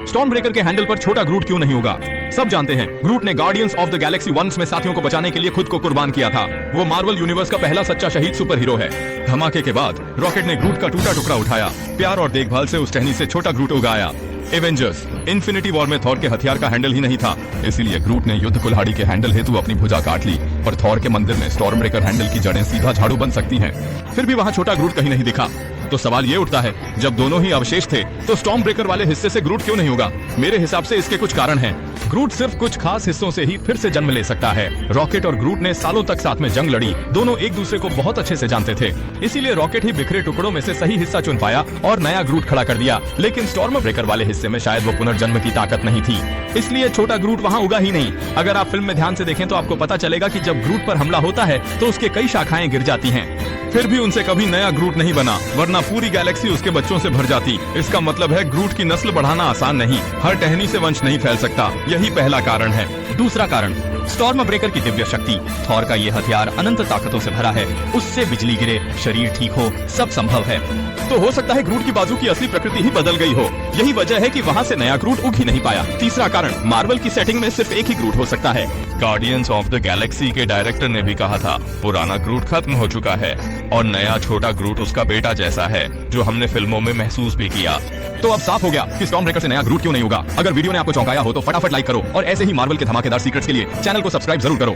Storm breaker के handle पर छोटा ग्रूट क्यों नहीं होगा? सब जानते हैं ग्रूट ने गार्डियंस ऑफ द गैलेक्सी 1 में साथियों को बचाने के लिए खुद को कुर्बान किया था। वो मार्वल यूनिवर्स का पहला सच्चा शहीद सुपर हीरो है। धमाके के बाद रॉकेट ने ग्रूट का टूटा टुकड़ा उठाया, प्यार और देखभाल से उस टहनी से छोटा ग्रूट उगाया। एवेंजर्स इन्फिनिटी वॉर में थॉर के हथियार का हैंडल ही नहीं था, इसीलिए ग्रूट ने युद्ध कुल्हाड़ी के हैंडल हेतु अपनी भुजा काट ली। पर थॉर के मंदिर में स्टॉर्म ब्रेकर हैंडल की जड़ें सीधा झाड़ू बन सकती हैं। फिर भी वहाँ छोटा ग्रूट कहीं नहीं दिखा। तो सवाल ये उठता है, जब दोनों ही अवशेष थे तो स्टॉर्म ब्रेकर वाले हिस्से से ग्रूट क्यों नहीं होगा? मेरे हिसाब से इसके कुछ कारण हैं। ग्रूट सिर्फ कुछ खास हिस्सों से ही फिर से जन्म ले सकता है। रॉकेट और ग्रूट ने सालों तक साथ में जंग लड़ी, दोनों एक दूसरे को बहुत अच्छे से जानते थे। इसीलिए रॉकेट ही बिखरे टुकड़ों में से सही हिस्सा चुन पाया और नया ग्रूट खड़ा कर दिया। लेकिन स्टॉर्म ब्रेकर वाले हिस्से में शायद वो पुनर्जन्म की ताकत नहीं थी, इसलिए छोटा ग्रूट वहाँ उगा ही नहीं। अगर आप फिल्म में ध्यान से देखें तो आपको पता चलेगा कि जब ग्रूट पर हमला होता है तो उसके कई शाखाएं गिर जाती हैं। फिर भी उनसे कभी नया ग्रूट नहीं बना, वरना पूरी गैलेक्सी उसके बच्चों से भर जाती। इसका मतलब है ग्रूट की नस्ल बढ़ाना आसान नहीं, हर टहनी से वंश नहीं फैल सकता। यही पहला कारण है। दूसरा कारण, स्टॉर्म ब्रेकर की दिव्य शक्ति। थॉर का ये हथियार अनंत ताकतों से भरा है, उससे बिजली गिरे, शरीर ठीक हो, सब संभव है। तो हो सकता है ग्रूट की बाजू की असली प्रकृति ही बदल गई हो। यही वजह है कि वहाँ से नया ग्रूट उग ही नहीं पाया। तीसरा कारण, मार्वल की सेटिंग में सिर्फ एक ही ग्रूट हो सकता है। गार्डियंस ऑफ द गैलेक्सी के डायरेक्टर ने भी कहा था, पुराना ग्रूट खत्म हो चुका है और नया छोटा ग्रूट उसका बेटा जैसा है, जो हमने फिल्मों में महसूस भी किया। तो अब साफ हो गया कि स्टॉर्म ब्रेकर से नया ग्रूट क्यों नहीं होगा। अगर वीडियो ने आपको चौंकाया हो तो फटाफट लाइक करो और ऐसे ही मार्वल के धमाकेदार सीक्रेट्स के लिए चैनल को सब्सक्राइब जरूर करो।